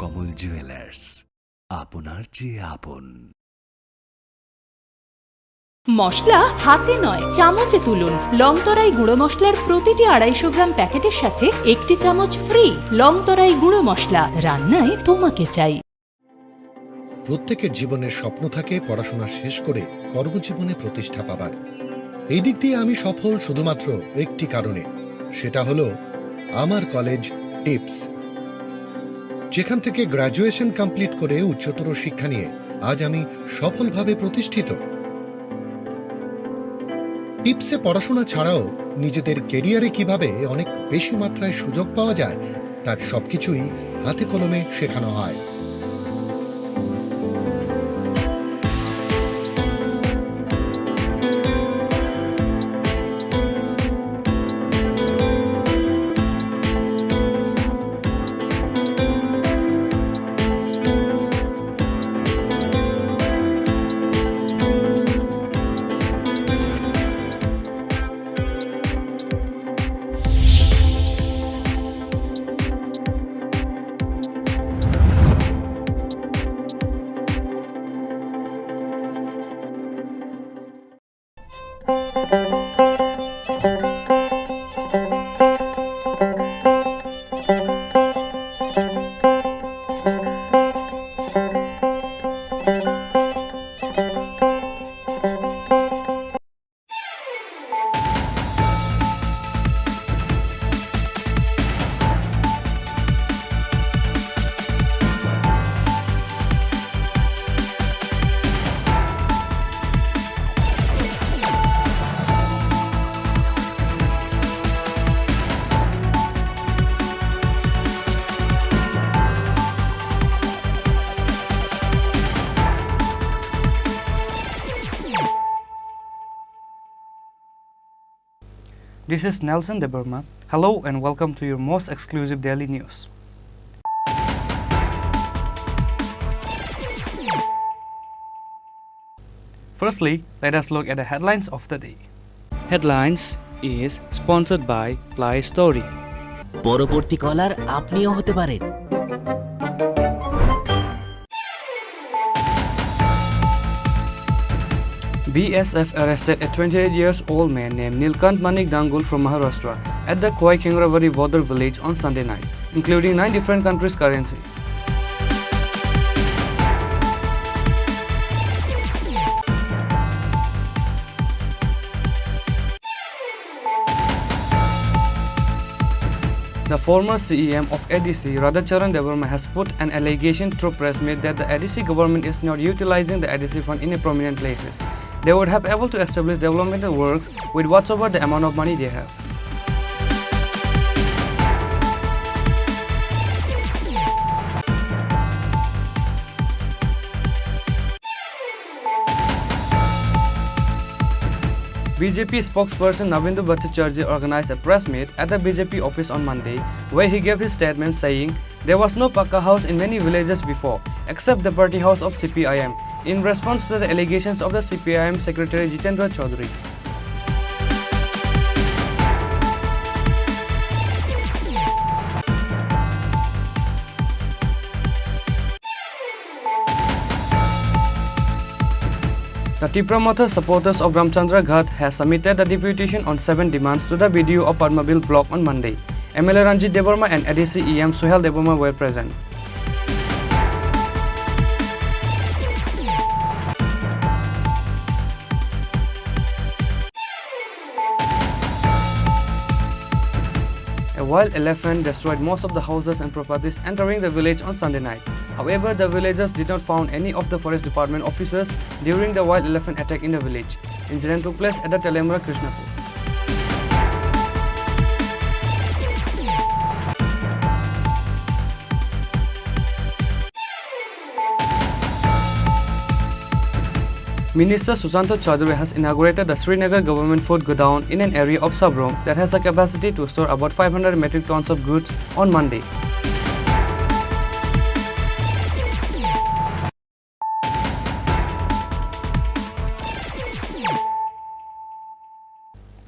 Nilkamal jewellers, আপনার চেয়ে আপন। মশলা হাতে নয় চামচে তুলুন। লংতরাই গুঁড়ো মশলার প্রতিটি 250 গ্রাম প্যাকেটের সাথে 1টি চামচ ফ্রি। লংতরাই গুঁড়ো মশলা, রান্নায় তোমাকে চাই। প্রত্যেকের জীবনের স্বপ্ন থাকে পড়াশোনা শেষ করে কর্মজীবনে প্রতিষ্ঠা পাবার। এই দিক দিয়ে আমি সফল শুধুমাত্র একটি কারণে, সেটা হলো আমার কলেজ টিপস, যেখান থেকে গ্র্যাজুয়েশন কমপ্লিট করে উচ্চতর শিক্ষা নিয়ে আজ আমি সফলভাবে প্রতিষ্ঠিত। টিপসে পড়াশোনা ছাড়াও নিজেদের কেরিয়ারে কিভাবে অনেক বেশি মাত্রায় সুযোগ পাওয়া যায় তার সবকিছুই হাতে কলমে শেখানো হয়। This is Nelson Deburma. Hello and welcome to your most exclusive daily news. Firstly, let us look at the headlines of the day. Headlines is sponsored by Play Story. পরবর্তী কলার আপনিও হতে পারেন। BSF arrested a 28-year-old man named Nilkant Manik Dangul from Maharashtra at the Koi Kengravadi border village on Sunday night, including 9 different countries' currency. The former CEM of ADC, Radhacharan Devarma, has put an allegation through press meet that the ADC government is not utilizing the ADC fund in a prominent places. They would have able to establish developmental works with whatsoever the amount of money they have. BJP spokesperson Navindu Bhattacharjee organized a press meet at the BJP office on Monday, where he gave his statement saying there was no Pakka house in many villages before, except the party house of CPIM, in response to the allegations of the CPIM Secretary Jitendra Chaudhary. The Tripura supporters of Ramchandra Ghat has submitted a deputation on 7 demands to the BDO of Padmabil block on Monday. MLA Ranjit Devarma and ADC EM Suhel Devarma were present. A wild elephant destroyed most of the houses and properties entering the village on Sunday night. However, the villagers did not find any of the forest department officers during the wild elephant attack in the village. Incident took place at the Telemra Krishnapur. Minister Susanto Chaudhary has inaugurated the Srinagar government food godown in an area of Sabrom that has a capacity to store about 500 metric tons of goods on Monday.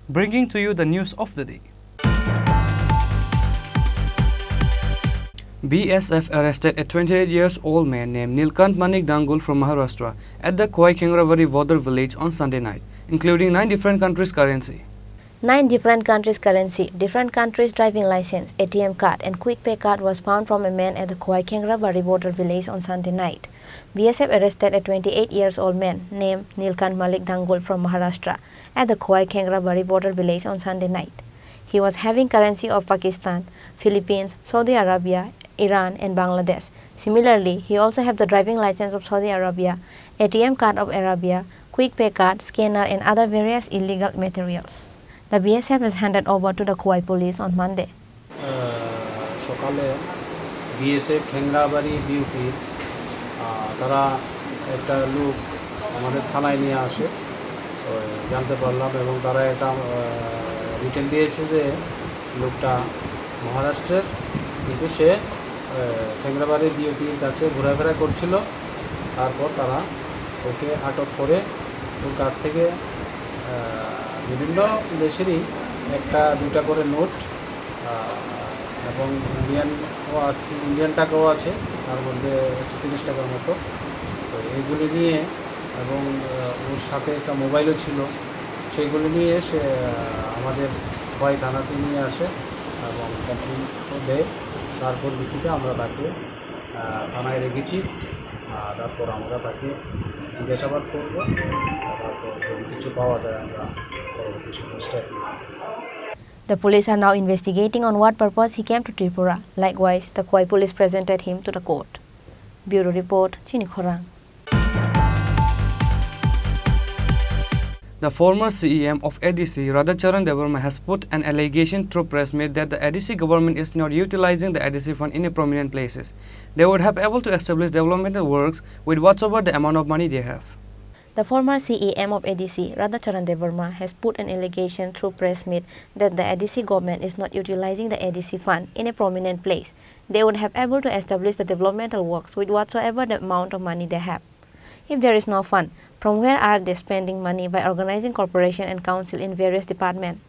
Bringing to you the news of the day. BSF arrested a 28 years old man named Nilkant Manik Dangul from Maharashtra at the Koi Khengravari border village on Sunday night, including 9 different countries' currency. 9 different countries' currency, different countries' driving license, ATM card, and quick pay card was found from a man at the Koi Khengravari border village on Sunday night. BSF arrested a 28 years old man named Nilkant Malik Dangul from Maharashtra at the Koi Khengravari border village on Sunday night. He was having currency of Pakistan, Philippines, Saudi Arabia, Iran, and Bangladesh. Similarly, he also had the driving license of Saudi Arabia, ATM card of Arabia, quick pay card, scanner, and other various illegal materials. The BSF was handed over to the Koi police on Monday. সকালে BSF খেংরাবাড়ি BUP তারা একটা লোক আমাদের থানায় নিয়ে আসে জানতে পারলাম এবং তারা এটা রিটেন দিয়েছে যে লোকটা মহারাষ্ট্রের কিন্তু সে খেংরাবাড়ি বিউপির কাছে ঘোরাফেরা করছিল তারপর তারা ওকে আটক করে ওর কাছ থেকে বিভিন্ন দেশেরই একটা দুটা করে নোট এবং ইন্ডিয়ান টাকাও আছে তার মধ্যে 30 টাকার মতো তো এইগুলি নিয়ে এবং ওর সাথে একটা মোবাইলও ছিল সেইগুলি নিয়ে সে আমাদের ভয় থানাতে নিয়ে আসে এবং কমপ্লেনও দেয় তারপর ভিত্তিতে আমরা তাকে থানায় রেখেছি তারপর আমরা তাকে জিজ্ঞাসাবাদ করব তারপর যদি কিছু পাওয়া যায় আমরা পরবর্তী সময় স্টেপ নেব The police are now investigating on what purpose he came to Tripura. Likewise, the Koi police presented him to the court. Bureau Report, Chini Khorang. The former CEM of ADC, Radhacharan Devarma, has put an allegation through press meet that the ADC government is not utilizing the ADC fund in a prominent places. They would have able to establish developmental works with whatsoever the amount of money they have. The former CEM of ADC, Radhacharan Devarma, has put an allegation through press meet that the ADC government is not utilizing the ADC fund in a prominent place. They would have able to establish the developmental works with whatsoever the amount of money they have. If there is no fund, from where are they spending money by organizing corporation and council in various departments?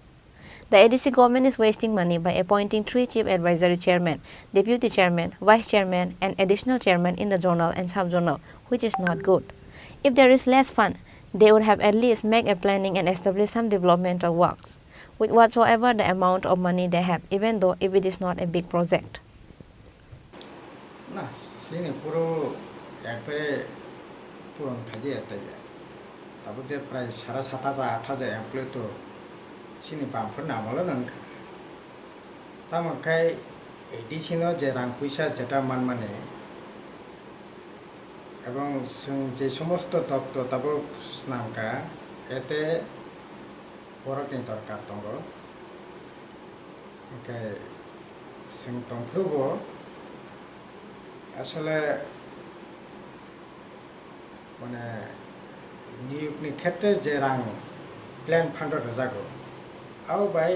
The ADC government is wasting money by appointing 3 chief advisory chairmen, deputy chairman, vice chairman, and additional chairman in the journal and sub-journal, which is not good. If there is less fund, they would have at least make a planning and establish some developmental works with whatsoever the amount of money they have, even though if it is not a big project. না সিনে পুরো একবারে পুরন কাজে এতে যায় তারপর যে প্রায় 7,500-8,000 এমপ্লয় তো সিনি বামফোর আমলো নঙ্কা তামাকাই এডিসিনো যে রাং পয়সা যেটা মানে এবং যে সমস্ত তত্ত্ব তারপর নামকা এতে বরকনি দরকার দङ ওকে जों दंफ्रोबो আসলে মানে নিয়োগनि ক্ষেত্রে যে রাং প্ল্যান ফান্ড রজাগো আও বাই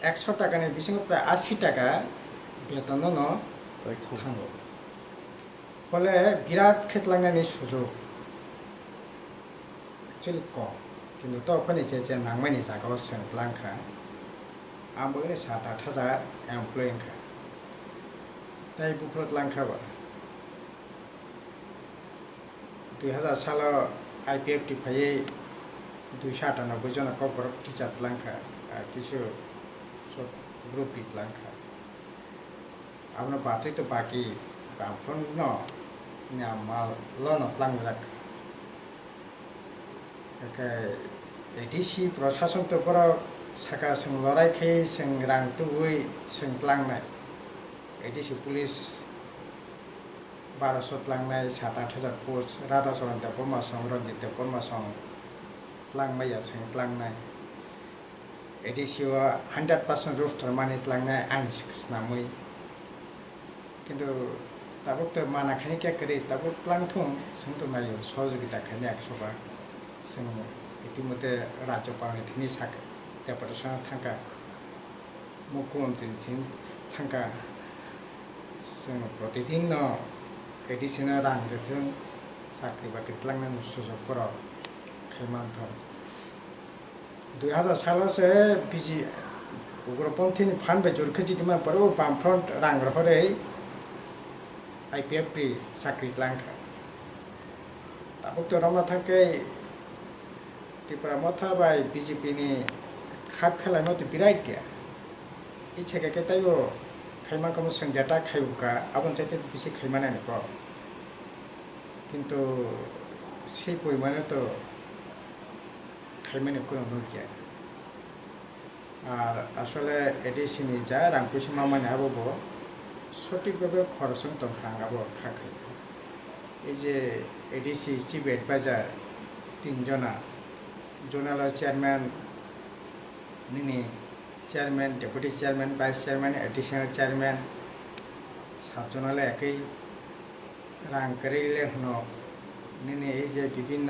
100 টাকাनि बिसिङ प्राय 80 টাকা বেতন ন थाङो ফলে বিরাট ক্ষেতলাংনানি সুযোগ एक्चुअली कम কিন্তু তখনই যে নাংমানি জায়গাও সেন্টলাংখা আমবগনি 7-8,000 এমপ্লয়িংখা তাই বুফরত লাংখাবা 2000 সাল আইপিএফটি ফাইয়ে 298 জন কর্পোরেট টিচার লাংখা আর কিছু সব গ্রুপ লাংখা আমরা বাতি তো বাকি বামফন ন মাল লন লাংলাক एडिसि प्रशासन तो पर साका जों लड़ाइखै जों रां तुबै जों लांनाय एडिसि पुलिस 1200 लांनाय 7-8,000 पोस्ट राधाचरण देवबर्मा सं रंजित देवबर्मा सं लांनाया जों लांनाय एडिसि 100% रोस्टर मानि लांनाय आइन नामै किन्तु ताबुक तो मानाखानि क्या करे ताबुक लांथुं जों तो नायो सहयोगिता खानि 100 बा जों इतिमধ্যে राज्यपालनि थिनि साक डेपुटेसन थांका मुख्यमंत्री थांका जों प्रतिदिन एडिसनल रां रथों साख्रि बाख्रि लांनाय सुजुगफोराव खायमानथों 2000 सालसे बिजि उग्रपन्थीनि फान बे जुरखजिदिमा बरो बामफ्रन्ट रां रहरै IPF pri sakri langka tabuk to ramna thangke Tripura motha bai BJP ni khap khelai no to birai kya ichhe ke taibo khaima kam sangjata khaiuka abon chaite bisi khaimana ne ko কিন্তু সেই পরিমাণে তো খাইমানে কোনো Nokia আর আসলে ADC নি যা রাংকুসি মামানে আবো সঠিকভাবে খরচন তো খাঙাবো খাখাই এই যে এডিসি চিফ অ্যাডভাইজার তিনজনা জোনাল চেয়ারম্যান নিনি chairman deputy chairman vice chairman additional chairman সাতজনালে একই রাং করিলে হনো নিনি এই যে বিভিন্ন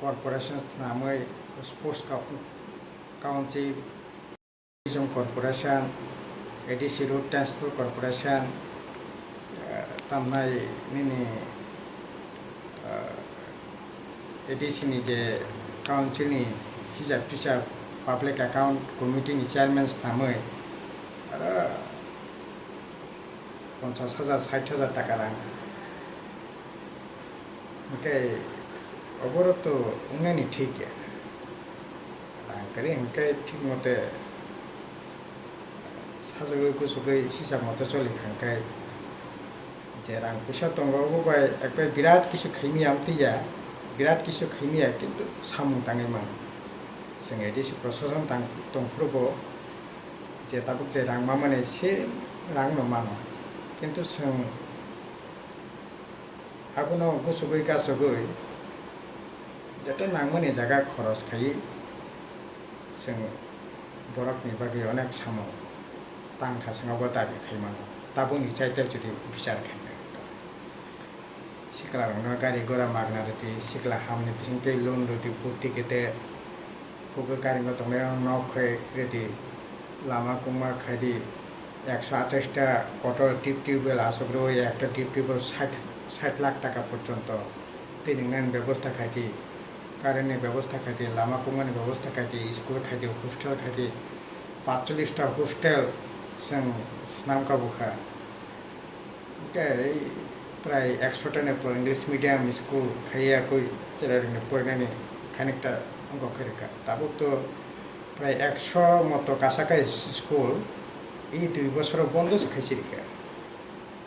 কর্পোরেশন নামে sports council tourism corporation ADC road transport corporation তামনাই নিনি এডিসি নি যে কাউন্সিলনি হিসাব টিসাব পাবলিক অ্যাকাউন্ট কমিটিনি চেয়ারম্যান নামে আর 50,000 60,000 টাকা রাং ওকে অবরত উন্নয়নি ঠিক রাং করে ওকে ঠিক মতে সাজগৈ কুসুগৈ হিসাব মতো চলি খাঙ্কাই যে রাং পয়সা দঙ্গাবো বাই একবার বিরাট কিছু খাইমি আমতিয়া বিরাট কিছু খাইমিয়া কিন্তু সামু তাঙै মান जों एडिसि प्रशासन दंफ्रोबो जे ताबुक जे रां माने से रां न मानो किन्तु जों आबुनो गुसुगै गासुगै जेटा नांगमानि जागा खरस खायो जों बरकनि बागै अनेक सामो तांखा सिङावबो दाबि खायमानो ताबुनि चाइते जुदि बिचार खायो सिक्ला रंनो गारि गरा मागना रति सिक्ला हामनि बिसिंते लोन रति पुति केते हुगो गारि मत तंगे नखै रति लामा कुमा खादि 128টা কটর টিউবওয়েল আসগ্রো একটা টিউবওয়েল 60 লাখ টাকা পর্যন্ত তিনঙ্গান ব্যবস্থা খাইতি কারেন্টের ব্যবস্থা খাইতি লামা কুমানি ব্যবস্থা Khaiti school Khaiti hostel Khaiti 45টা hostel जों स्नामका बुखा प्राय 100টানে इंग्लिश मीडियम स्कूल खाइया कोई चलारने पढ़ने खानिकटा अंग खरेका ताबो तो प्राय 100 मतो कासाका स्कूल এই 2 বছর বন্ধ খাইছিরিকা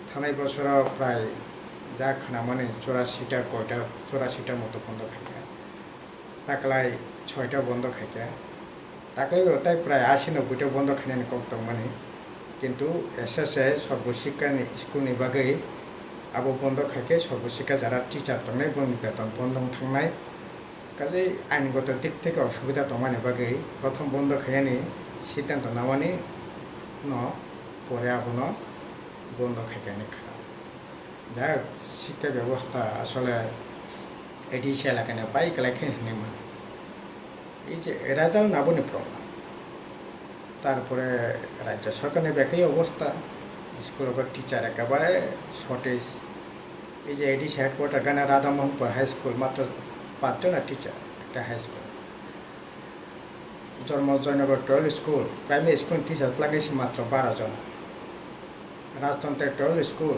থানাই বছর প্রায় যা খানা মানে 84টা কয়টা 84টা মতো বন্ধ খাইয়া তাকলাই 6টা বন্ধ খাইয়া তাকলাই ওটাই প্রায় 80-90টা বন্ধ খাইনে কত মানে কিন্তু এসএসএ সর্বশিক্ষা স্কুলनि बागै আবো বন্ধ খাইতে সর্বশিক্ষা যারা টিচার দंनाय বন্ধ বেতন বন্ধ থাंनाय কাজে আইনগত দিক থেকে অসুবিধা দंमाने बागै প্রথম বন্ধ খাইনি সিদ্ধান্ত নামানি ন পরে আবনো বন্ধ খাইকানি খানা যা শিক্ষা ব্যবস্থা আসলে এডিসি এলাকানে বাইক লাইখানি মানে এই যে রেজাল্ট নাবনি প্রমাণ তারপরে রাজ্য সরকারের একই অবস্থা স্কুলের টিচার একেবারে শর্টেজ এই যে এডিসি হেডকোয়ার্টার গানা রাধামোহনপুর হাই স্কুল মাত্র 5 জন টিচার একটা high school Janmajaynagar 12 school primary school teacher লাগাইছে মাত্র 12 জন রাজতন্ত্রের 12 স্কুল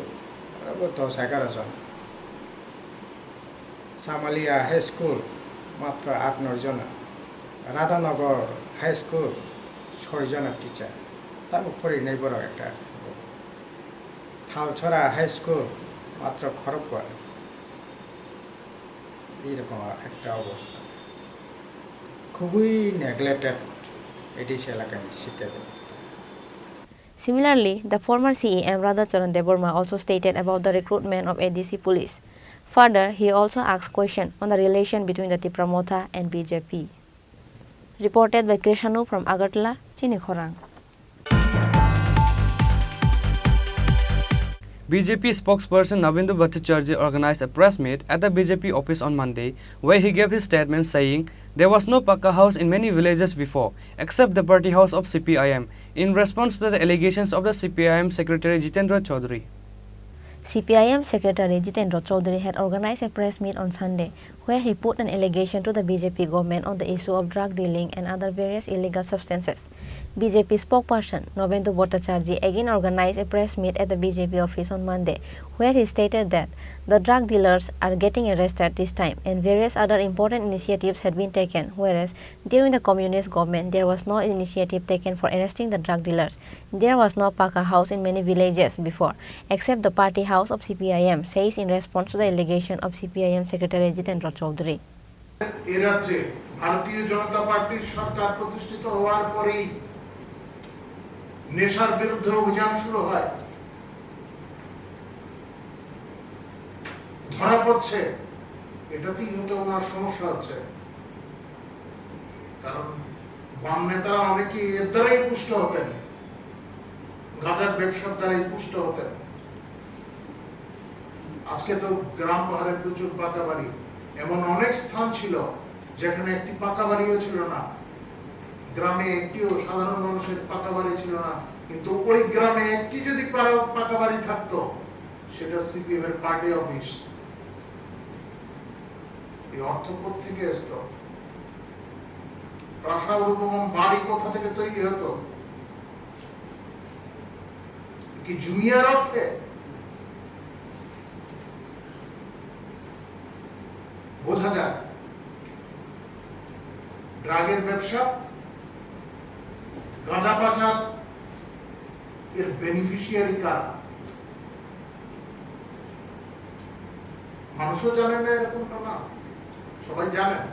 আর 10-11 জন সামালিয়া হাই স্কুল মাত্র 8-9 জন রাধানগর হাই স্কুল 6 জন টিচার তার উপরে নেই বড় একটা থালছড়া হাই স্কুল মাত্র খড়গপুর এইরকম একটা অবস্থা খুবই নেগলেক্টেড এডিসি এলাকার শিক্ষা ব্যবস্থা Similarly, the former CEM Radhacharan Deborma also stated about the recruitment of ADC police. Further, he also asked questions on the relation between the Tripura Motha and BJP. Reported by Krishanu from Agartala, Chini Khorang. BJP spokesperson Navindu Bhattacharjee organized a press meet at the BJP office on Monday, where he gave his statement saying there was no Pakka house in many villages before, except the party house of CPIM, in response to the allegations of the CPIM Secretary Jitendra Chaudhary. CPIM Secretary Jitendra Chaudhary had organized a press meet on Sunday where he put an allegation to the BJP government on the issue of drug dealing and other various illegal substances. BJP spokesperson Nobendu Bhattacharjee again organized a press meet at the BJP office on Monday where he stated that the drug dealers are getting arrested this time and various other important initiatives had been taken, whereas during the communist government there was no initiative taken for arresting the drug dealers. There was no Paka house in many villages before, except the party house of CPIM, says in response to the allegation of CPIM Secretary Jitendra Chaudhary. এই রাজ্যে ভারতীয় জনতা পার্টির সরকার প্রতিষ্ঠিত হওয়ার পরেই নেশার বিরুদ্ধে অভিযান শুরু হয়, ধরা পড়ছে, এটাতেই হয়তো ওনার সমস্যা হচ্ছে। কারণ বাম নেতারা অনেকেই এর দ্বারাই পুষ্ট হতেন, গাঁজার ব্যবসার দ্বারাই পুষ্ট হতেন। আজকে তো গ্রাম পাহাড়ে প্রচুর পাকা বাড়ি, এমন অনেক স্থান ছিল যেখানে একটি পাকা বাড়িও ছিল না, গ্রামে একটিও সাধারণ মানুষের পাকা বাড়ি ছিল না, কিন্তু ওই গ্রামে একটি যদি পাকা বাড়ি থাকতো সেটা সিপিএম এর পার্টি অফিস। এই অর্থ থেকে আসতো, প্রাসাদ উপবন বাড়ি কোথা থেকে তৈরি হতো? কি জুমিয়ার অর্থে? বোঝা যায় ড্রাগের ব্যবসা, গাঁজা পাচার, এর বেনিফিশিয়ারি কারা? মানুষও জানেন না এরকমটা, না সবাই জানেন।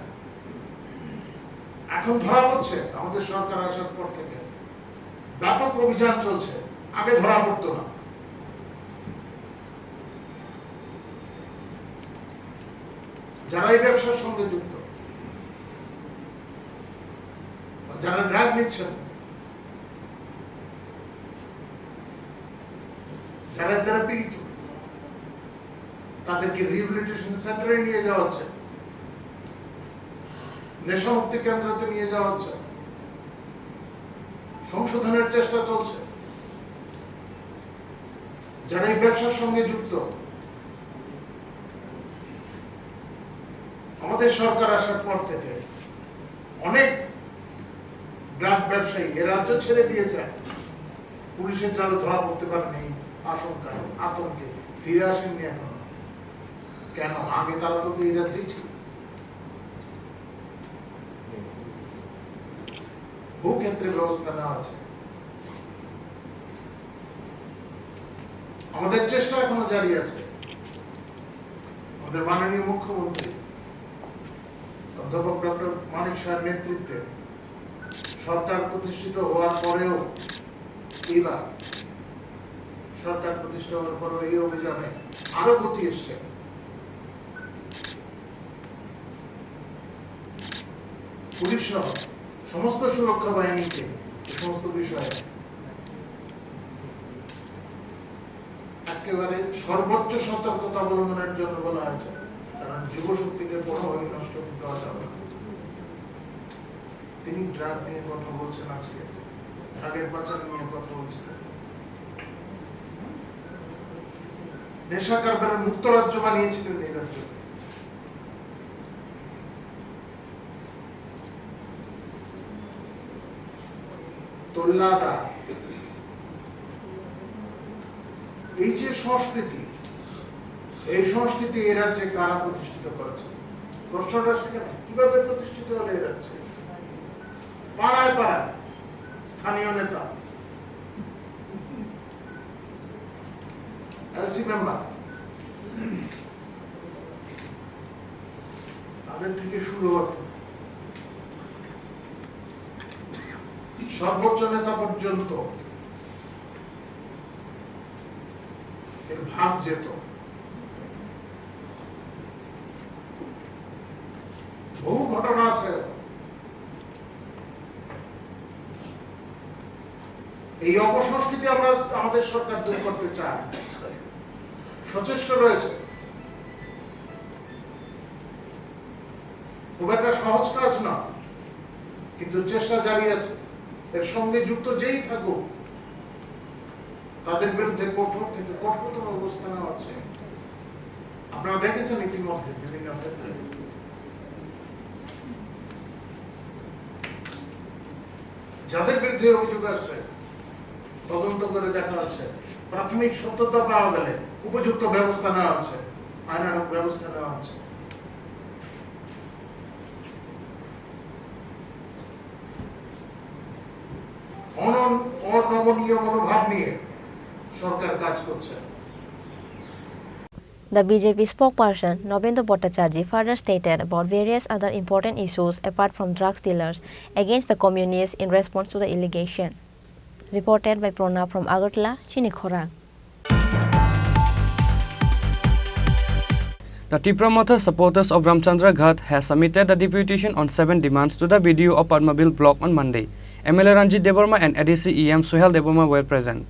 এখন ধরা পড়ছে, আমাদের সরকার আসার পর থেকে ব্যাপক অভিযান চলছে, আগে ধরা পড়তো না। যারা এই ব্যবসার সঙ্গে যুক্ত, যারা ড্রাগ নিচ্ছেন, যারা দ্বারা পীড়িত, তাদেরকে রিহ্যাবিলিটেশন সেন্টারে নিয়ে যাওয়া হচ্ছে, নেশামুক্তি কেন্দ্রতে নিয়ে যাওয়া হচ্ছে, সংশোধনের চেষ্টা চলছে। যারা এই ব্যবসার সঙ্গে যুক্ত, আমাদের সরকার আসার পর থেকে অনেক ড্রাগ ব্যবসায়ী এ রাজ্য ছেড়ে দিয়েছে, পুলিশের জালে ধরা পড়তে পারেনি, আশঙ্কায় আতঙ্কে ফিরে আসেননি এখনো। কেন? আগে তারা তো এই রাজ্যেই ছিল। বহু ক্ষেত্রে ব্যবস্থা নেওয়া আছে। আমাদের চেষ্টা এখনো জারি আছে। আমাদের মাননীয় মুখ্যমন্ত্রী অধ্যাপক ডক্টর মানিক শাহের নেতৃত্বে সরকার প্রতিষ্ঠিত হওয়ার পরেও, এইবার সরকার প্রতিষ্ঠা হওয়ার পরেও এই অভিযানে আরো গতি এসছে। পুলিশ সহ সমস্ত সুরক্ষা বাহিনীকে এই সমস্ত বিষয়ে একেবারে সর্বোচ্চ সতর্কতা অবলম্বনের জন্য বলা হয়েছে, কারণ যুব শক্তিকে কোনোভাবে নষ্ট করতে যাবে না। তিনি ড্রাগ নিয়ে কথা বলছেন, আজকে ড্রাগের পাচার নিয়ে কথা বলছেন। নেশা কারবারের মুক্ত রাজ্য বানিয়েছিলেন এই রাজ্যকে। তোল্লাদা, এই যে সংস্কৃতি, এই সংস্কৃতি এই রাজ্যে কারা প্রতিষ্ঠিত করেছে? প্রশ্নটা সেখানে, কিভাবে প্রতিষ্ঠিত হলো এই রাজ্যে? পাড়ায় পাড়ায় স্থানীয় নেতা, এলসি মেম্বার, তাদের থেকে শুরু হতো, সর্বোচ্চ নেতা পর্যন্ত এর ভাগ যেত। বহু ঘটনা আছে। এই অপসংস্কৃতি আমরা আমাদের সরকার দূর করতে চাই, সচেষ্ট রয়েছে। খুব একটা সহজ কাজ না, কিন্তু চেষ্টা জারি আছে। এর সঙ্গে যুক্ত যেই থাকুক তাদের বিরুদ্ধে কঠোর থেকে কঠোরতম অবস্থা নেওয়া হচ্ছে। আপনারা দেখেছেন ইতিমধ্যে বিভিন্ন ক্ষেত্রে। যাদের বিরুদ্ধে অভিযোগ আসছে তদন্ত করে দেখা যাচ্ছে, প্রাথমিক সত্যতা পাওয়া গেলে উপযুক্ত ব্যবস্থা নেওয়া হচ্ছে, আইনানুগ ব্যবস্থা নেওয়া হচ্ছে। অনমনীয় মনোভাব নিয়ে সরকার কাজ করছে। The BJP spokesperson, Nobendra Bhattacharjee, further stated about various other important issues apart from drug dealers against the communists in response to the allegation. Reported by Pranab from Agartala, Chini Khorang. The Tripura Matha supporters of Ramchandra Ghat has submitted a deputation on 7 demands to the BDO of Padmabil block on Monday. MLA Ranjit Debarma and ADC EM Suhel Debarma were present.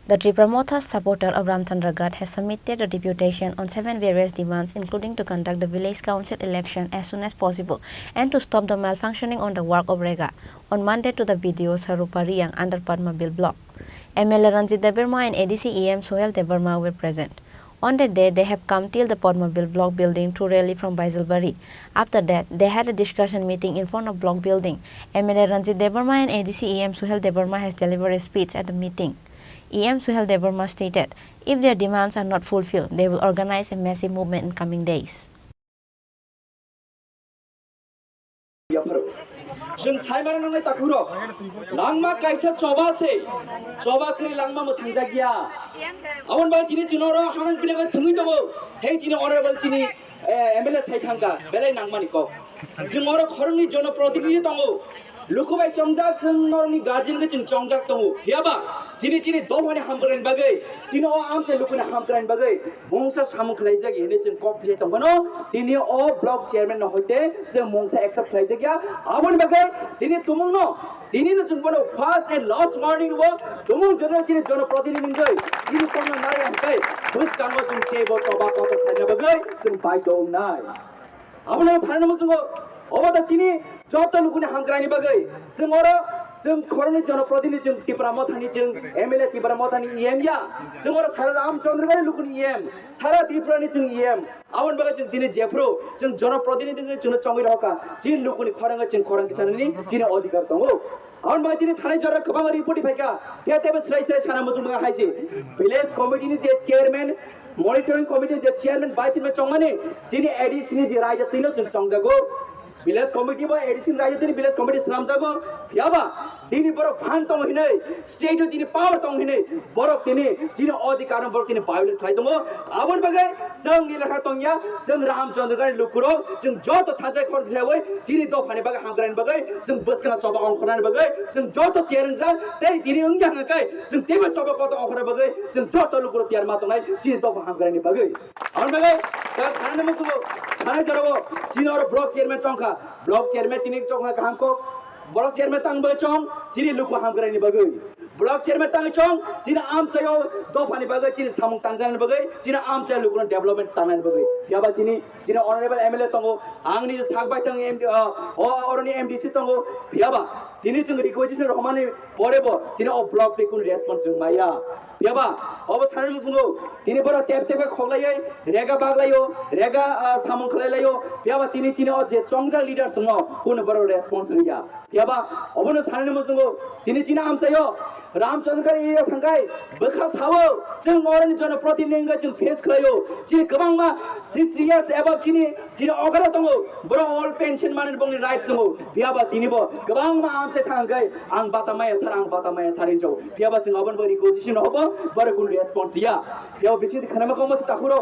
The Tripura Matha supporter of Ramchandra Ghat has submitted a deputation on 7 various demands, including to conduct the village council election as soon as possible and to stop the malfunctioning on the work of Rega on Monday to the BDO Sarupa Riang under Padmabil block. MLA Ranjit Debarma and ADC EM Suhel Debarma were present. On that day, they have come till the Padmabil block building to rally from Baisalbari. After that, they had a discussion meeting in front of block building. MLA Ranjit Debarma and ADC EM Suhel Debarma has delivered a speech at the meeting. EM Suhel Debarma stated, if their demands are not fulfilled, they will organize a massive movement in coming days. जों साइमारा नांनाय ताकुरो लांमा काइसा चबासे चबाख्रि लांमा म थांजा गया आवन बा दिनै Janeiro हानां बिलेगा थुङै दङ हे जिनै honourable जिनै एमएलए थाइथांगा बेलाय नांमानि को जों अरो खरंनि जनप्रतिनिधि दङ लुकुबाय चंजाक जोंनि गार्जियन के जों चंजाक दङ याबा दिनै जिनै दफानि हामग्रानि बागै दिनै अ आमसे लुकुनि हामग्रानि बागै मंसा सामुखलाय जाग हेने जों कप जे दङनो दिनै अ ब्लॉक चेयरमैन न होते जों मंसा एक्सेप्ट खालाय जागया आवन बागै दिनै तुमंनो दिनै न जों बनो फास्ट एन्ड लास्ट वार्निंग वो तुमंग जनो जिनै जनप्रतिनिधि गै दिनै तंग नाय हकै बुस कांगो जों केबो तबा कत खायना बागै जों बाय दं नाय आवन थानो जों अबदा चिनी जब तो लुकुनि हामग्रानि बागै जों अरो जों खरंनि जनप्रतिनिधि जों त्रिपुरा मथानि जों एमएलए त्रिपुरा मथानि ईएम या जों अरो सारा रामचंद्रगढ़ लुकुनि ईएम सारा त्रिपुरानि जों ईएम आवन बागै जों दिनै जेफ्रो जों जनप्रतिनिधि जों चंगै रहका जिन लुकुनि खरंग जों खरंग किसाननि जिन अधिकार दङ आवन बागै दिनै थानाय जरा गोबां रिपोर्ट फैका तेबे स्राय स्राय साना मुजुंगा हाइजे विलेज कमिटिनि जे चेयरमैन मॉनिटरिंग कमिटी जे चेयरमैन बाय चेयरमैन चंगमानि जिनि एडिसिनि जे रायजा तिनो जों चंजागो विलेज कमिटी बा एडिसन रायजा तिनि विलेज कमिटी नामजागो याबा दिनै बर फान दङ हिनै स्टेट दिनै पावर दङ हिनै बर दिनै जिनि अधिकार बर दिनै भायोलेट खाइ दङ आवन बागै जों इलाका दंया जों रामचंद्रगढ़ लुकुरो जों जत थाजाय खर जावै जिनि दफानि बागै हामग्रानि बागै जों बसकना चबा अंखरानि बागै जों जत तेरंजा तै दिनै अंजांगाकै जों तेबे चबा कत अंखरा बागै जों जत लुकुरो तेर मातनाय जिनि दफा हामग्रानि बागै आवन बागै दा सानने मसुबो थानाय जरबो जिनि और ब्लॉक चेयरमैन चंखा ब्लॉक चेयरमैन तिनि चंखा कामको ब्लॉक चेयरमैन तांग बगे चों जिनि लुकु हामग्रानि बगे ब्लॉक चेयरमैन तांग चों जिनि आम सायो दफानि बगे जिनि सामुं तांजानि बगे जिनि आम सायो लुकुन डेवलपमेंट तांनानि बगे याबा जिनि ऑनरेबल एमएलए तंगो आंनि सागबाय तंग एम अरनि एमडीसी तंगो याबा दिनै जों रिक्वेस्ट रहमानि परेबो दिनै अ ब्लॉक ते कुन रेस्पॉन्स जों माया याबा अब साननो बुङो दिनै बर टेप टेप खगलायै रेगा बागलायो रेगा सामुं खलायलायो याबा दिनै चिनि अ जे चंजा लीडर सङ कुन बर रेस्पॉन्स रिया याबा अबनो साननो बुङो दिनै चिना आमसायो रामचंद्रगढ़ एरिया थांगाय बखा सावो जों अरनि जनप्रतिनिधि जों फेस खलायो जि गोबांमा 6 इयर्स एबव चिनि अगरा दङ बर ऑल पेंशन माने बंनि राइट्स दङ याबा दिनैबो गोबांमा आमसे थांगाय आं बातामाया सारिनजौ याबा जों अबन बरि कोजिसन हबो बर कुन रेस्पॉन्स या याव बिसि खनामको मस ताखुरो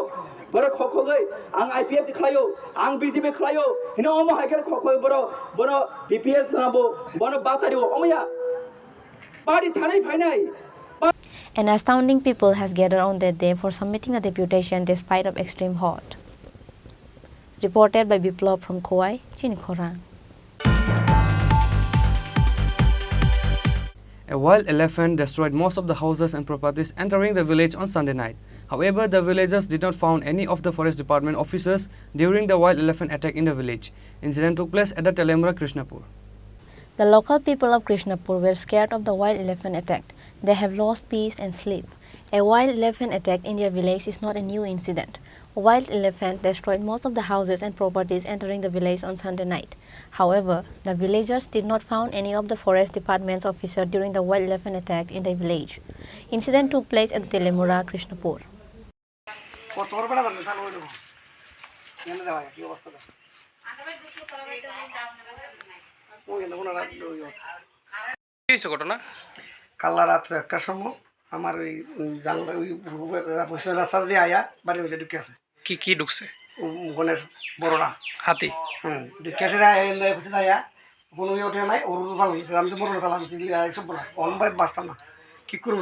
बर खखगै आं आईपीएफ खलायो आं बीजेपी खलायो हिनो अम हाइकेल खखगै बर बीपीएल सनाबो बन बातारियो अमया पार्टी थानै फाइनाय An astounding people has gathered on that day for submitting a deputation despite of extreme hot. Reported by Biplov from Kauai, Chini Khorang. A wild elephant destroyed most of the houses and properties entering the village on Sunday night. However, the villagers did not find any of the forest department officers during the wild elephant attack in the village. Incident took place at the Telemura Krishnapur. The local people of Krishnapur were scared of the wild elephant attack. They have lost peace and sleep. A wild elephant attack in their village is not a new incident. A wild elephant destroyed most of the houses and properties entering the village on Sunday night. However, the villagers did not find any of the forest department's officers during the wild elephant attack in the village. Incident took place at the Telemura Krishnapur. কাল্লা রাত্রে একটা সময় আমার ওই জানলা ওই রাস্তা দিয়ে আয়া বাড়ির মধ্যে ঢুকে আছে কি কি ঢুকছে গণেশ বড়রা হাতি ঢুকে আছে আয়া কোনো ইয়ে ওঠে নাই ওর ভালো আমি তো বড় চালাম সব বলা অন ভাই বাঁচতাম না কি করবো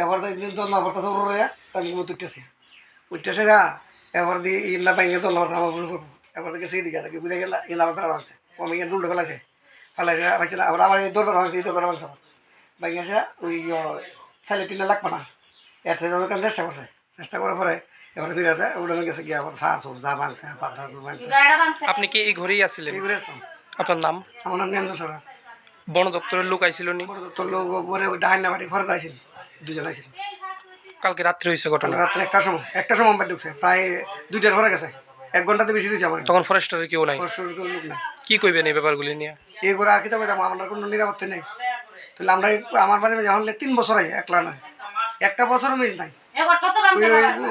এবার দোলনা ভরতেছে ওর তার মতো উঠতেছে উঠতেছে না এবার দিয়ে ইল্লা বাইঙ্গে দোলনা ভরতে আমার করবো এবার থেকে সেই দিকে থাকে বুঝে গেল ইল্লা আমার ফেলা ভাঙছে ও আমি ডুলটা ফেলাছে ফেলাইছে ভাবছিল আবার আবার এই দরজা ভাঙছে এই দরজা ভাঙছে আবার বাইঙ্গেছে ওই ছেলে টিনে লাগবে না এর সাথে ওখানে চেষ্টা করার পরে এবার ফিরে আছে উড়ানো গেছে গিয়ে আবার সার সোর যা ভাঙছে আপনি কি এই ঘরেই আছিলেন এই ঘুরে আসলাম আপনার নাম আমার নাম নিরঞ্জন সরকার বন দপ্তরের লোক আইছিল নি বড় দপ্তর লোক ঘরে ডাইনা বাড়ি ঘরে যাইছিল দুজন আইছিল কালকে রাত্রে হয়েছে ঘটনা রাত্রে একটা সময় আমার ঢুকছে প্রায় 2টার ঘরে গেছে 1 ঘন্টাতে বেশি হয়েছে আমার তখন ফরেস্টারের কেউ নাই লোক নাই কি কইবেন এই ব্যাপারগুলি নিয়ে এই ঘরে আর কি তবে আমার কোনো নিরাপত্তা নেই তাহলে আমরা আমার বাড়ি যখন 3 বছর আই একলা নাই একটা বছরও মিস নাই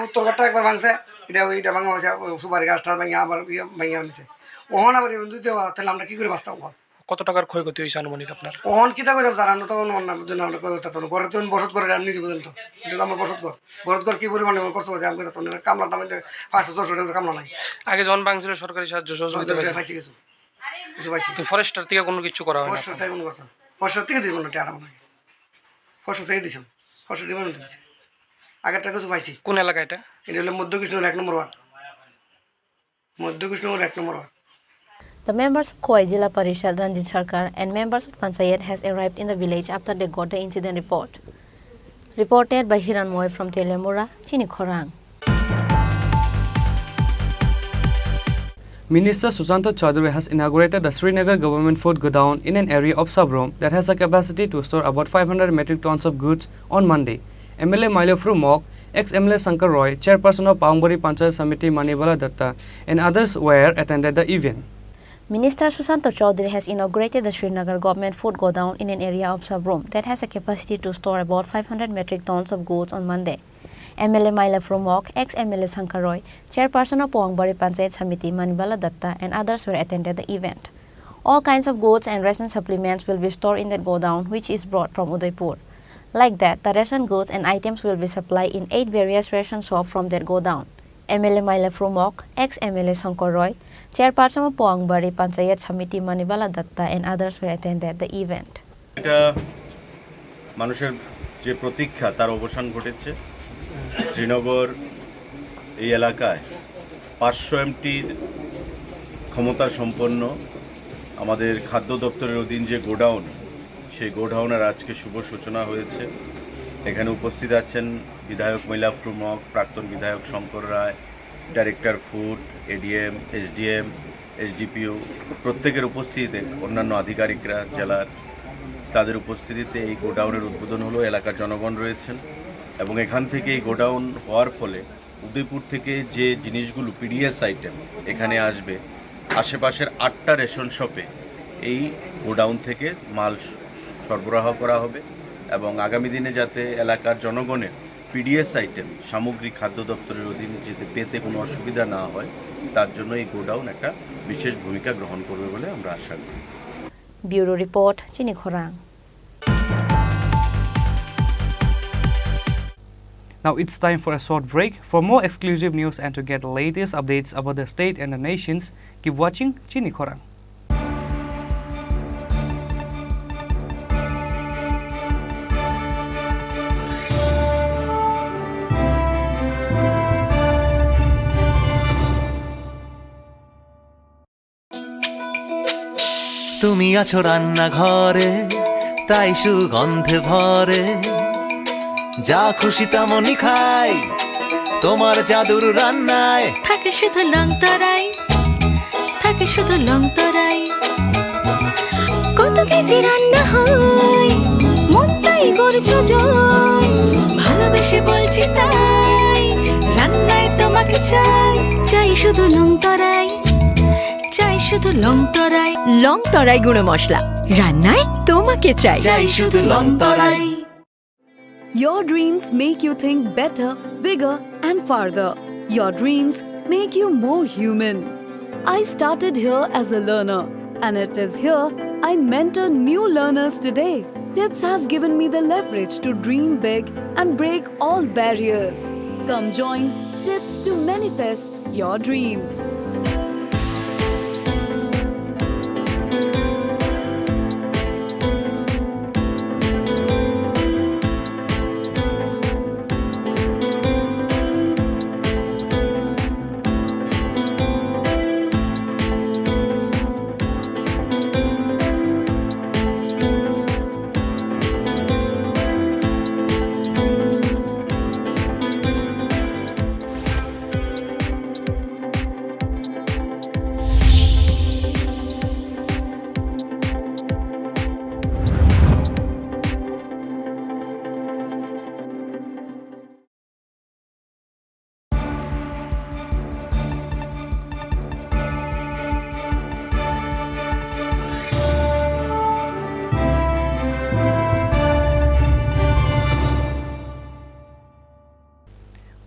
উত্তরঘাটটা একবার ভাঙছে এটা ভাঙা হয়েছে সুপারি গাছটা ভাঙা আবার ভাঙা নিছে ওহন আবার তাহলে আমরা কি করে বাঁচতাম কত টাকার ক্ষয়ক্ষতি হয়েছে আনুমানিক আপনার ওহন কিতা করে জানানো তখন অন্যান্য জন্য আমরা ঘরে তো বসত করে নিজে পর্যন্ত এটা আমার বসত ঘর কি পরিমাণে কষ্ট করছে আমি কামলার দাম 500-600 টাকা কামলা নাই আগে যখন ভাঙছিল সরকারি সাহায্য সহযোগিতা পাইছি কিছু পাইছি ফরেস্টার থেকে কোনো কিছু করা হয় না ফরেস্টার থেকে দিব না টাকা মনে ফরেস্টার থেকে দিয়েছেন ফরেস্টার ডিপার্টমেন্ট দিয়েছে আগেরটা কিছু পাইছি কোন এলাকা এটা হলো মধ্যকৃষ্ণনগর 1 নম্বর ওয়ার্ড মধ্যকৃষ্ণনগর 1 নম্বর ward The members of Khoi Jila Parishad Ranjit Sarkar and members of Panchayat has arrived in the village after they got the incident report. Reported by Hiran Moy from Telemura, Chini Khorang. Minister Susanto Chaudhary has inaugurated the Srinagar government food godown in an area of Sabrom that has a capacity to store about 500 metric tons of goods on Monday. MLA Milo Frumok, ex-MLA Sankar Roy, chairperson of Paungbari Panchayat Samiti Manibala Datta and others were attended the event. Minister Susanto Chaudhary has inaugurated the Srinagar government food godown in an area of Sabrom that has a capacity to store about 500 metric tons of goods on Monday. MLA Maila Frumok, ex-MLA Sankar Roy, chairperson of Paungbari Panchayat Samiti Manibala Datta and others were attended the event. All kinds of goods and ration supplements will be stored in that godown which is brought from Udaipur. Like that, the ration goods and items will be supplied in 8 various ration shops from that godown. MLA Maila Frumok, ex-MLA Sankar Roy, chairperson of Paungbari Panchayat Samiti Manibala Datta and others were attended the event. এটা মানুষের যে প্রতীক্ষা তার অবসান ঘটেছে শ্রীনগর এই এলাকায় 500 এমটির ক্ষমতা সম্পন্ন আমাদের খাদ্য দপ্তরের অধীন যে গোডাউন সেই গোডাউনের আজকে শুভ সূচনা হয়েছে এখানে উপস্থিত আছেন বিধায়ক মৈলা ফ্রুমক প্রাক্তন বিধায়ক Shankar Roy director food ADM SDM SDPO প্রত্যেকের উপস্থিতিতে অন্যান্য আধিকারিকরা জেলার তাদের উপস্থিতিতে এই গোডাউনের উদ্বোধন হলো এলাকার জনগণ রয়েছেন এবং এখান থেকে এই গোডাউন হওয়ার ফলে উদয়পুর থেকে যে জিনিসগুলো পিডিএস আইটেম এখানে আসবে আশেপাশের 8টা রেশন শপে এই গোডাউন থেকে মাল সরবরাহ করা হবে এবং আগামী দিনে যাতে এলাকার জনগণের পিডিএস আইটেম সামগ্রিক খাদ্য দপ্তরের অধীনে যেতে পেতে কোনো অসুবিধা না হয় তার জন্য এই গোডাউন একটা বিশেষ ভূমিকা গ্রহণ করবে বলে আমরা আশা করি। Bureau Report, Chini Khorang. Now it's time for a short break. For more exclusive news and to get the latest updates about the state and the nations, keep watching Chini Khorang. তুমি আছো রান্না ঘরে তাই সুগন্ধে ভরে যা খুশি তেমনই খাই তোমার জাদুর রান্নায় থাকে শুধু লংতরাই, থাকে শুধু লংতরাই। কত কেজি রান্না হয়, মনটাই করছো জয়। ভালোবেসে বলছি তাই, রান্নায় তোমাকে চাই, চাই শুধু লংতরাই, চাই শুধু লংতরাই। লংতরাই গুঁড়ো মশলা, রান্নায় তোমাকে চাই, চাই শুধু লংতরাই। Your dreams make you think better, bigger, and farther. Your dreams make you more human. I started here as a learner, and it is here I mentor new learners today. Tips has given me the leverage to dream big and break all barriers. Come join Tips to manifest your dreams.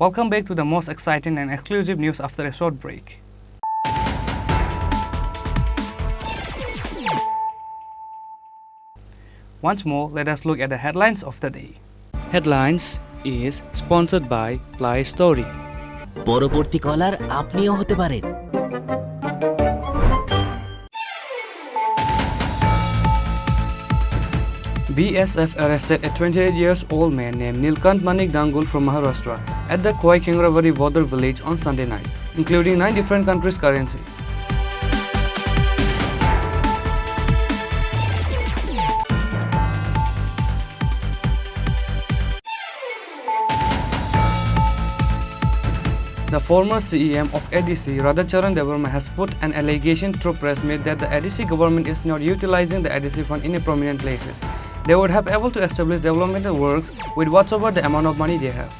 Welcome back to the most exciting and exclusive news after a short break. Once more, let us look at the headlines of the day. Headlines is sponsored by Play Story. পরবর্তী কলার আপনিও হতে পারেন। BSF arrested a 28-year-old man named Nilkant Manik Dangul from Maharashtra at the Koi Kengravadi border village on Sunday night, including 9 different countries' currency. The former CEM of ADC, Radhacharan has put an allegation through press meet that the ADC government is not utilizing the ADC fund in a prominent places. They would have able to establish developmental works with whatsoever the amount of money they have.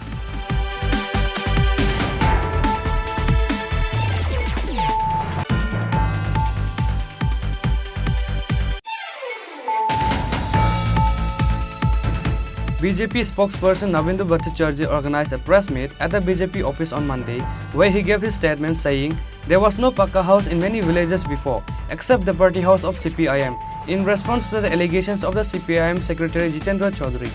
BJP spokesperson Navindu Bhattacharjee organized a press meet at the BJP office on Monday, where he gave his statement saying there was no Pakka house in many villages before, except the party house of CPIM, in response to the allegations of the CPIM Secretary Jitendra Chaudhary.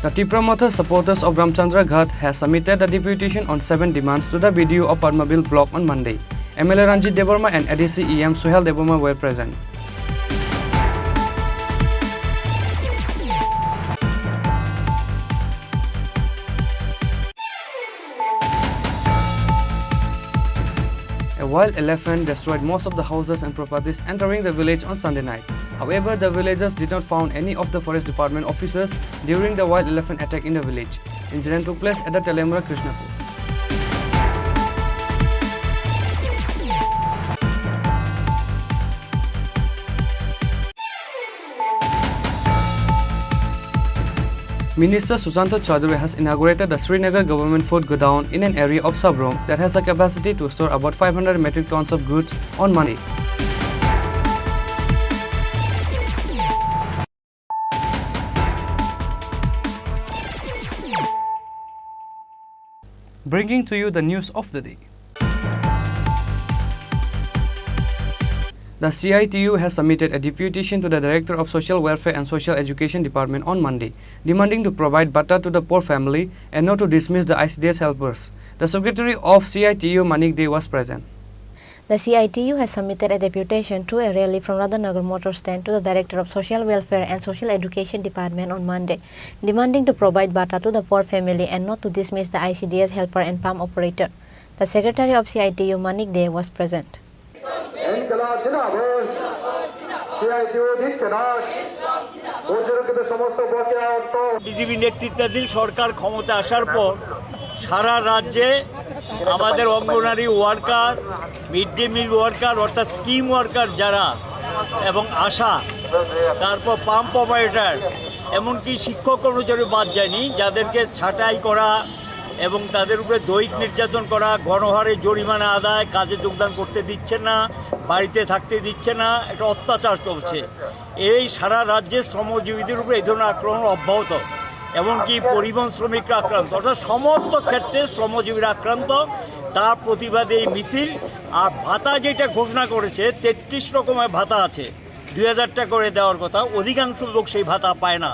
The Tripura supporters of Ramchandra Ghat has submitted a deputation on 7 demands to the BDU of Padmabil block on Monday. MLA Ranjit Devarma and ADC EM Suhel Devarma were present. A wild elephant destroyed most of the houses and properties entering the village on Sunday night. However, the villagers did not find any of the forest department officers during the wild elephant attack in the village. Incident took place at the Telemura Krishnapur. Minister Susanto Chaudhary has inaugurated the Srinagar government food godown in an area of Sabrom that has a capacity to store about 500 metric tons of goods on Monday. Bringing to you the news of the day. The CITU has submitted a deputation to the Director of Social Welfare and Social Education Department on Monday, demanding to provide butter to the poor family and not to dismiss the ICDS helpers. The Secretary of CITU, Manik De, was present. The CITU has submitted a deputation to a rally from Radhanagar Motor Stand to the Director of Social Welfare and Social Education Department on Monday, demanding to provide butter to the poor family and not to dismiss the ICDS helper and pump operator. The Secretary of CITU Manik De was present. BJP নেতৃত্বাধীন সরকার ক্ষমতা আসার পর সারা রাজ্যে আমাদের anganwadi worker, mid day meal worker অর্থাৎ scheme worker যারা এবং আশা, তারপর পাম্প অপারেটর, এমনকি শিক্ষক কর্মচারী বাদ যায়নি, যাদেরকে ছাঁটাই করা এবং তাদের উপরে দৈহিক নির্যাতন করা, গণহারে জরিমানা আদায়, কাজে যোগদান করতে দিচ্ছে না, বাড়িতে থাকতে দিচ্ছে না, একটা অত্যাচার চলছে। এই সারা রাজ্যে শ্রমজীবীদের উপরে এই ধরনের আক্রমণ অব্যাহত, এমনকি পরিবহন শ্রমিকরা আক্রান্ত, অর্থাৎ সমস্ত ক্ষেত্রে শ্রমজীবীরা আক্রান্ত। তার প্রতিবাদে এই মিছিল। আর ভাতা যেটা ঘোষণা করেছে, 33 রকমের ভাতা আছে, 2000 টাকা করে দেওয়ার কথা, অধিকাংশ লোক সেই ভাতা পায় না।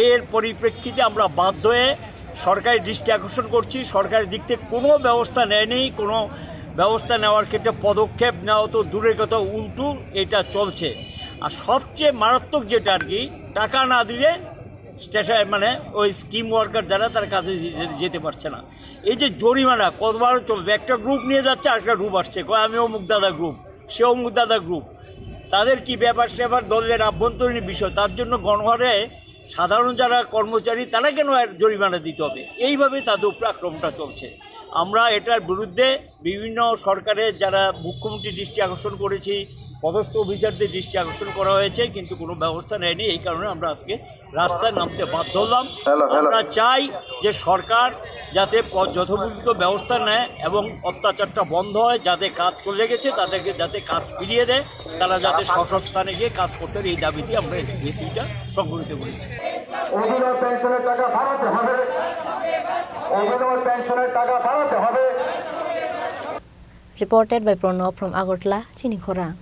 এর পরিপ্রেক্ষিতে আমরা বাধ্য হয়ে সরকারের দৃষ্টি আকর্ষণ করছি। সরকারের দিক থেকে কোনো ব্যবস্থা নেয়নি, কোনো ব্যবস্থা নেওয়ার ক্ষেত্রে পদক্ষেপ নেওয়া তো দূরের কথা, উল্টো এটা চলছে। আর সবচেয়ে মারাত্মক যেটা আর কি, টাকা না দিলে স্টেশন মানে ওই স্কিম ওয়ার্কার যারা তার কাছে যেতে পারছে না। এই যে জরিমানা কতবার চলবে, একটা গ্রুপ নিয়ে যাচ্ছে আরেকটা গ্রুপ আসছে, আমি অমুক দাদা গ্রুপ, সে অমুক দাদা গ্রুপ, তাদের কি ব্যাপার সেবার দলের আভ্যন্তরীণ বিষয়, তার জন্য গণহারে সাধারণ যারা কর্মচারী তারা কেন জরিমানা দিতে হবে, এইভাবে তাদের উপরে আক্রমণটা চলছে। আমরা এটার বিরুদ্ধে বিভিন্ন সরকারের যারা মুখ্যমন্ত্রীর দৃষ্টি আকর্ষণ করেছি, পদস্থ অফিসারদের দৃষ্টি আকর্ষণ করা হয়েছে, কিন্তু কোনো ব্যবস্থা নেয়নি। এই কারণে আমরা আজকে রাস্তায় নামতে বাধ্য হলাম। আমরা চাই যে সরকার যাতে যথোপযুক্ত ব্যবস্থা নেয় এবং অত্যাচারটা বন্ধ হয়, যাতে কাজ চলে গেছে তাদেরকে যাতে কাজ ফিরিয়ে দেয়, তারা যাতে স্বস্থানে গিয়ে কাজ করতে এই দাবিতে আমরা মিছিলটা সংগঠিত করেছি। পেনশনের টাকা বাড়াতে হবে, পেনশনের টাকা বাড়াতে হবে। Reported by Pranab from Agartala, Chini Khorang.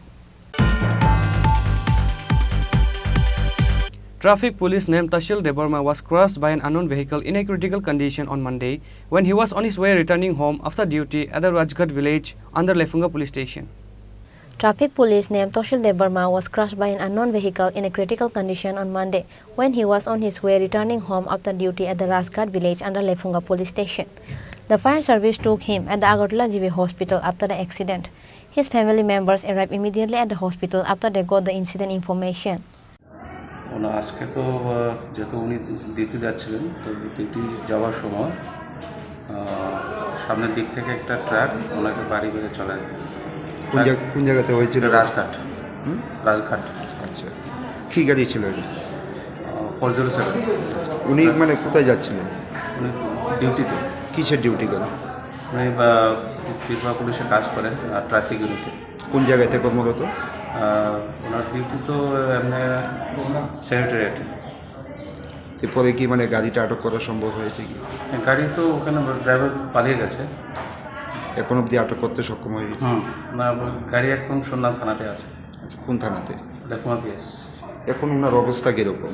Traffic police named Tashil Deborma was crushed by an unknown vehicle in a critical condition on Monday when he was on his way returning home after duty at the Rajghat village under Lefunga police station. Traffic police named Tashil Deborma was crushed by an unknown vehicle in a critical condition on Monday when he was on his way returning home after duty at the Rajghat village under Lefunga police station. The fire service took him at the Agartala GB hospital after the accident. His family members arrived immediately at the hospital after they got the incident information. আজকে তো যেহেতু উনি duty যাচ্ছিলেন, তো duty যাওয়ার সময় সামনের দিক থেকে একটা ট্রাক ওনাকে বাড়ি বেড়ে চলে যায়। কোন জায়গাতে হয়েছিল? রাজঘাট। রাজঘাট। আচ্ছা, কী গাড়ি ছিল? 407। উনি মানে কোথায় যাচ্ছিলেন? উনি ডিউটিতে। কিসের ডিউটি করেন? উনি ত্রিপুরা পুলিশে কাজ করেন, আর ট্রাফিক ইউনিটে। কোন জায়গাতে কর্মরত? ওনার ডিউটি তো এমনি সেক্রেটারিয়েটে। এরপরে কি মানে গাড়িটা আটক করা সম্ভব হয়েছে কি? গাড়ি তো ওখানে ড্রাইভার পালিয়ে গেছে, এখন অবধি আটক করতে সক্ষম হয়ে গেছে। গাড়ি এখন সন্ধান থানাতে আছে। কোন থানাতে? লেখমা পিএস। এখন ওনার অবস্থা কীরকম?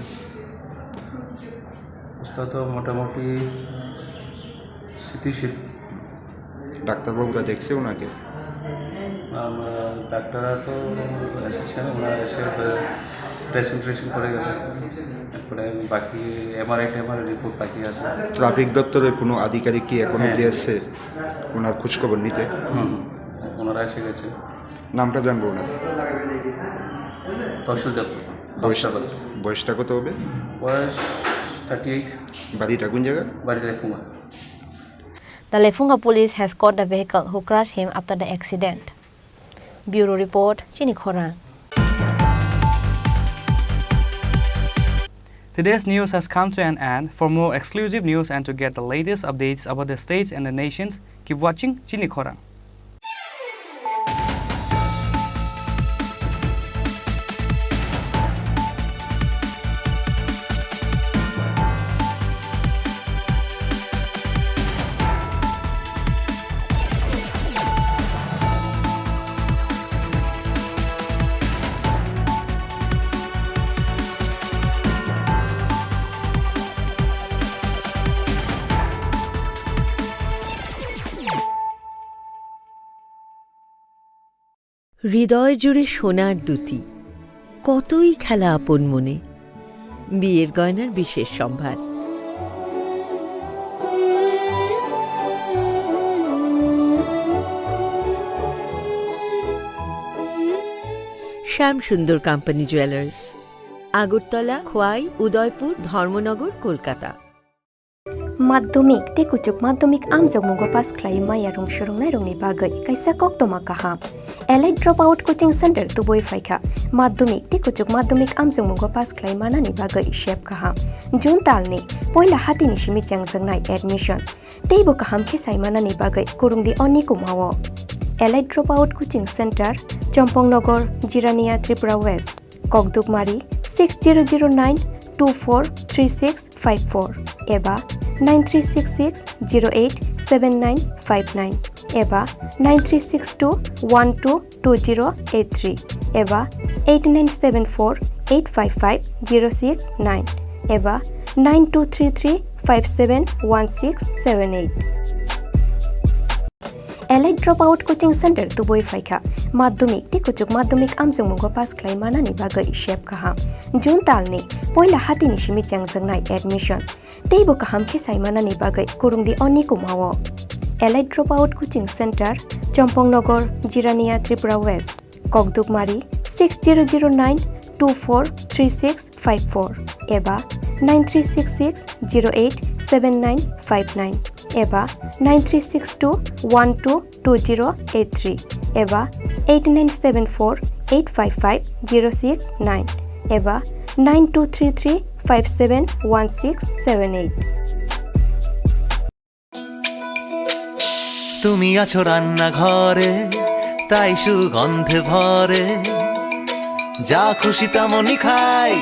অবস্থা তো মোটামুটি স্থিতিশীল। ডাক্তারবাবুরা দেখছে ওনাকে? ডাক্তাররা তো এসেছেন, ওনারা এসে ড্রেসিং করে গেছে, তারপরে বাকি এমআরআই রিপোর্ট বাকি আছে। ট্রাফিক দপ্তরের কোনো আধিকারিক কি এখন অবধি এসছে ওনার খোঁজখবর নিতে? ওনারা এসে গেছে। নামটা জানবো না? তহসিল দেব। বয়সটা কত হবে? বয়স 38। বাড়িটা কোন জায়গা? বাড়িটা Lefunga. The Lefunga police has caught the vehicle who crushed him after the accident. Bureau Report, Chini Khorang. Today's news has come to an end. For more exclusive news and to get the latest updates about the states and the nations, keep watching Chini Khorang. হৃদয় জুড়ে সোনার দুটি, কতই খেলা আপন মনে, বিয়ের গয়নার বিশেষ সম্ভার। শ্যাম সুন্দর কোম্পানি জুয়েলার্স, আগরতলা, খোয়াই, উদয়পুর, ধর্মনগর, কলকাতা। माध्यमिक ते कुचुक माध्यमिक आमजों मुगो पास खाई माया रंग सुरंगनाय रंगनि बागै कैसा कक्तमा काहा allied drop out coaching centre तुबई फाइखा माध्यमिक ते कुचुक माध्यमिक आमजों मुगो पास खाई मानानि बागै शेप काहा जून तालनि पहिला हातिनि सिमि चांगजोंनाय एडमिशन तेबो काहाम खेसाय मानानि बागै कुरुंगदि अनि कुमावो allied drop out coaching centre Champaknagar Jirania Tripura west ककदुकमारी 6009243654 एबा 9366087959 एबा 9362122083 एबा 8974855069 एबा 9233571678 allied drop out coaching centre तुबई फाइखा माध्यमिक ते कुचुक माध्यमिक आमजों मुगो पास खाई मानानि बागै शेप काहा जून तालनि पहिला हातिनि सिमि चांगजोंनाय एडमिशन तेबो काहाम खेसाय मानानि बागै कुरुंगदि अनि कुमावो allied drop out coaching centre Champaknagar Jirania Tripura west ककदुकमारी 6009243654 एबा 9366087959 एबा 9362122083 एबा 8974855069 एबा 9233571678 তুমি আছো রান্না ঘরে তাই সুগন্ধে ভরে যা খুশি তেমনই খাই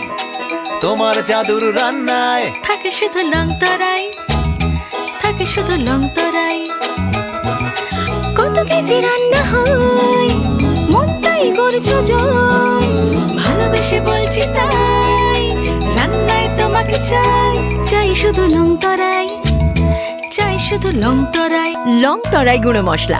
তোমার জাদুর রান্নায় থাকে শুধু লংতরাই থাকে শুধু লংতরাই কত কেজি রান্না হয় মনটাই গড়ছো জয় ভালোবেসে বলছি তাই রান্নায় তোমাকে চাই চাই শুধু লংতরাই চাই শুধু লংতরাই লংতরাই গুঁড়ো মশলা।